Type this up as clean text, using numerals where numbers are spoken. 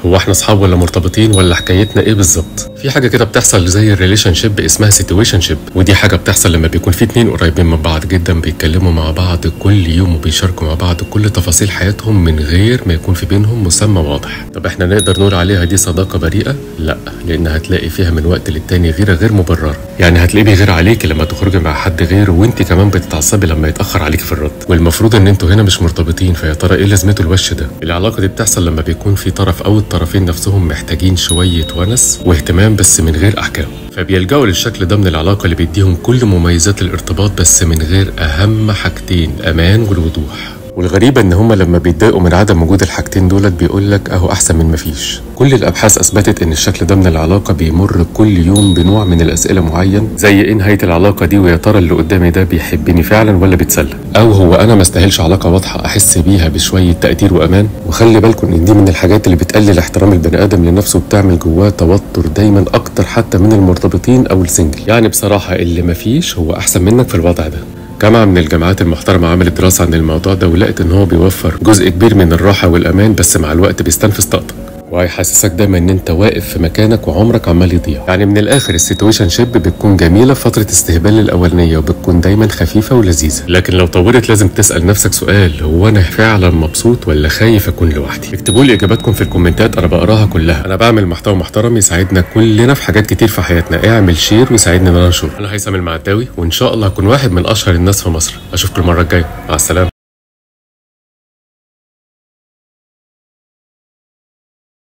هو احنا اصحاب ولا مرتبطين ولا حكايتنا ايه بالظبط؟ في حاجه كده بتحصل زي الريليشن شيب اسمها سيتويشن شيب، ودي حاجه بتحصل لما بيكون في اتنين قريبين من بعض جدا بيتكلموا مع بعض كل يوم وبيشاركوا مع بعض كل تفاصيل حياتهم من غير ما يكون في بينهم مسمى واضح. طب احنا نقدر نقول عليها دي صداقه بريئه؟ لا، لان هتلاقي فيها من وقت للتاني غيره غير مبرره. يعني هتلاقيه بيغير عليكي لما تخرجي مع حد غيره، وانت كمان بتتعصبي لما يتاخر عليكي في الرد. والمفروض ان انتوا هنا مش مرتبطين، فيا ترى ايه لازمته الوش ده؟ العلاقه دي بتحصل لما بيكون في طرف او الطرفين نفسهم محتاجين شويه ونس واهتمام بس من غير احكام، فبيلجأوا للشكل ده من العلاقه اللي بيديهم كل مميزات الارتباط بس من غير اهم حاجتين، الامان والوضوح. والغريبة ان هما لما بيتضايقوا من عدم وجود الحاجتين دولت بيقول لك اهو احسن من مفيش. كل الابحاث اثبتت ان الشكل ده من العلاقة بيمر كل يوم بنوع من الاسئلة معين، زي ايه نهاية العلاقة دي، ويا ترى اللي قدامي ده بيحبني فعلا ولا بيتسلى، او هو انا ما استاهلش علاقة واضحة احس بيها بشوية تقدير وامان. وخلي بالكم ان دي من الحاجات اللي بتقلل احترام البني ادم لنفسه وبتعمل جواه توتر دايما اكتر حتى من المرتبطين او السنجل. يعني بصراحة اللي مفيش هو احسن منك في الوضع ده. جامعة من الجامعات المحترمة عملت دراسة عن الموضوع ده ولقت ان هو بيوفر جزء كبير من الراحة والامان، بس مع الوقت بيستنفذ طاقتك وهيحسسك دايما ان انت واقف في مكانك وعمرك عمال يضيع. يعني من الاخر السيتويشن شيب بتكون جميله في فتره استهبال الاولانيه وبتكون دايما خفيفه ولذيذه، لكن لو طولت لازم تسال نفسك سؤال، هو انا فعلا مبسوط ولا خايف اكون لوحدي؟ اكتبوا لي اجاباتكم في الكومنتات، انا بقراها كلها. انا بعمل محتوى محترم يساعدنا كلنا في حاجات كتير في حياتنا، اعمل شير ويساعدني ان انا انشره. انا هيثم المعداوي، وان شاء الله هكون واحد من اشهر الناس في مصر. اشوفكم المره الجايه، مع السلامه.